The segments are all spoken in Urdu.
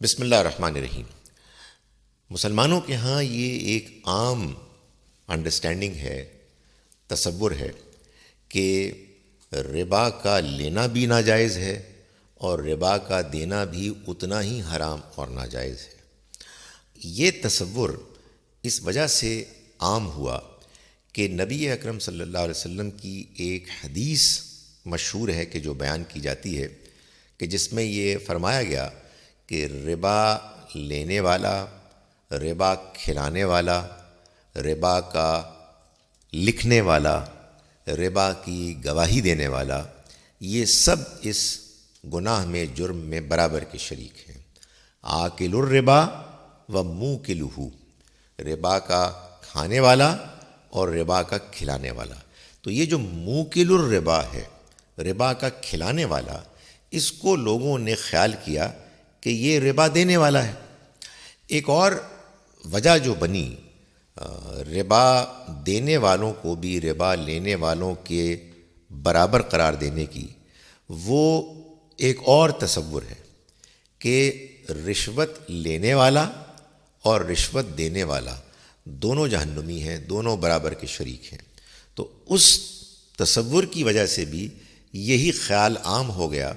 بسم اللہ الرحمن الرحیم۔ مسلمانوں کے ہاں یہ ایک عام انڈرسٹینڈنگ ہے، تصور ہے کہ ربا کا لینا بھی ناجائز ہے اور ربا کا دینا بھی اتنا ہی حرام اور ناجائز ہے۔ یہ تصور اس وجہ سے عام ہوا کہ نبی اکرم صلی اللہ علیہ وسلم کی ایک حدیث مشہور ہے کہ جو بیان کی جاتی ہے کہ جس میں یہ فرمایا گیا کہ ربا لینے والا، ربا کھلانے والا، ربا کا لکھنے والا، ربا کی گواہی دینے والا، یہ سب اس گناہ میں، جرم میں برابر کے شریک ہیں۔ آکل الربا و موکلہ، ربا کا کھانے والا اور ربا کا کھلانے والا۔ تو یہ جو موکل الربا ہے، ربا کا کھلانے والا، اس کو لوگوں نے خیال کیا کہ یہ ربا دینے والا ہے۔ ایک اور وجہ جو بنی ربا دینے والوں کو بھی ربا لینے والوں کے برابر قرار دینے کی، وہ ایک اور تصور ہے کہ رشوت لینے والا اور رشوت دینے والا دونوں جہنمی ہیں، دونوں برابر کے شریک ہیں۔ تو اس تصور کی وجہ سے بھی یہی خیال عام ہو گیا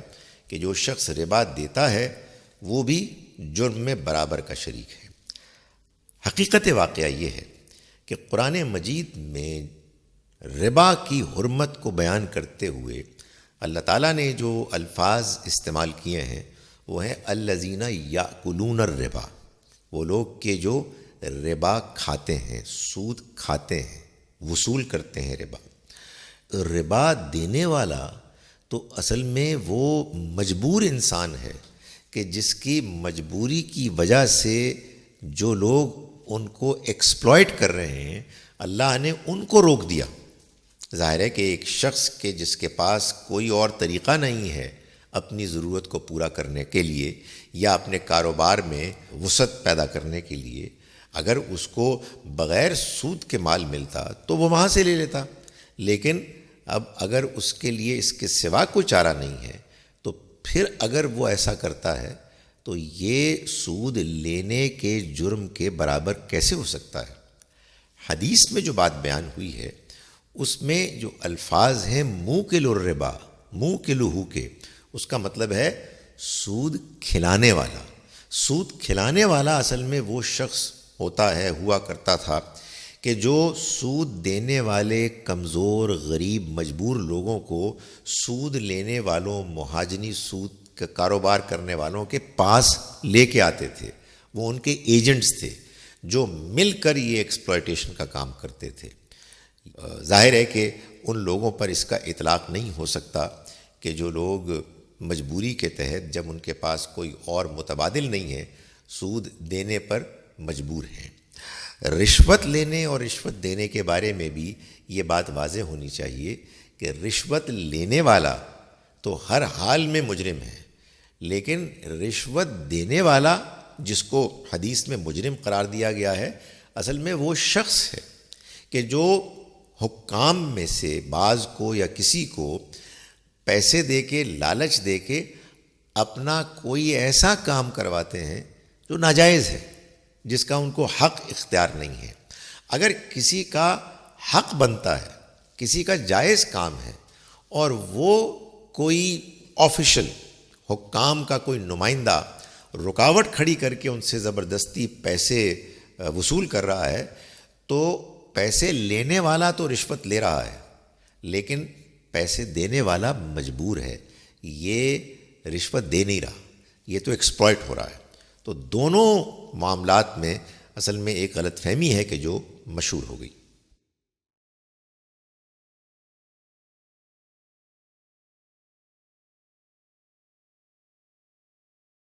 کہ جو شخص ربا دیتا ہے وہ بھی جرم میں برابر کا شریک ہے۔ حقیقت واقعہ یہ ہے کہ قرآن مجید میں ربا کی حرمت کو بیان کرتے ہوئے اللہ تعالیٰ نے جو الفاظ استعمال کیے ہیں وہ ہیں الذین یأکلون الربا، وہ لوگ کہ جو ربا کھاتے ہیں، سود کھاتے ہیں، وصول کرتے ہیں ربا۔ ربا دینے والا تو اصل میں وہ مجبور انسان ہے کہ جس کی مجبوری کی وجہ سے جو لوگ ان کو ایکسپلائٹ کر رہے ہیں، اللہ نے ان کو روک دیا۔ ظاہر ہے کہ ایک شخص کے جس کے پاس کوئی اور طریقہ نہیں ہے اپنی ضرورت کو پورا کرنے کے لیے یا اپنے کاروبار میں وسعت پیدا کرنے کے لیے، اگر اس کو بغیر سود کے مال ملتا تو وہ وہاں سے لے لیتا، لیکن اب اگر اس کے لیے اس کے سوا کوئی چارہ نہیں ہے تو پھر اگر وہ ایسا کرتا ہے تو یہ سود لینے کے جرم کے برابر کیسے ہو سکتا ہے؟ حدیث میں جو بات بیان ہوئی ہے اس میں جو الفاظ ہیں موکل الربا، موکلہ کے، اس کا مطلب ہے سود کھلانے والا۔ سود کھلانے والا اصل میں وہ شخص ہوتا ہے، ہوا کرتا تھا کہ جو سود دینے والے کمزور، غریب، مجبور لوگوں کو سود لینے والوں، مہاجنی سود کا کاروبار کرنے والوں کے پاس لے کے آتے تھے۔ وہ ان کے ایجنٹس تھے جو مل کر یہ ایکسپلائٹیشن کا کام کرتے تھے۔ ظاہر ہے کہ ان لوگوں پر اس کا اطلاق نہیں ہو سکتا کہ جو لوگ مجبوری کے تحت، جب ان کے پاس کوئی اور متبادل نہیں ہے، سود دینے پر مجبور ہیں۔ رشوت لینے اور رشوت دینے کے بارے میں بھی یہ بات واضح ہونی چاہیے کہ رشوت لینے والا تو ہر حال میں مجرم ہے، لیکن رشوت دینے والا جس کو حدیث میں مجرم قرار دیا گیا ہے، اصل میں وہ شخص ہے کہ جو حکام میں سے بعض کو یا کسی کو پیسے دے کے، لالچ دے کے اپنا کوئی ایسا کام کرواتے ہیں جو ناجائز ہے، جس کا ان کو حق اختیار نہیں ہے۔ اگر کسی کا حق بنتا ہے، کسی کا جائز کام ہے، اور وہ کوئی آفیشل، حکام کا کوئی نمائندہ رکاوٹ کھڑی کر کے ان سے زبردستی پیسے وصول کر رہا ہے، تو پیسے لینے والا تو رشوت لے رہا ہے لیکن پیسے دینے والا مجبور ہے، یہ رشوت دے نہیں رہا، یہ تو ایکسپلائٹ ہو رہا ہے۔ تو دونوں معاملات میں اصل میں ایک غلط فہمی ہے کہ جو مشہور ہو گئی۔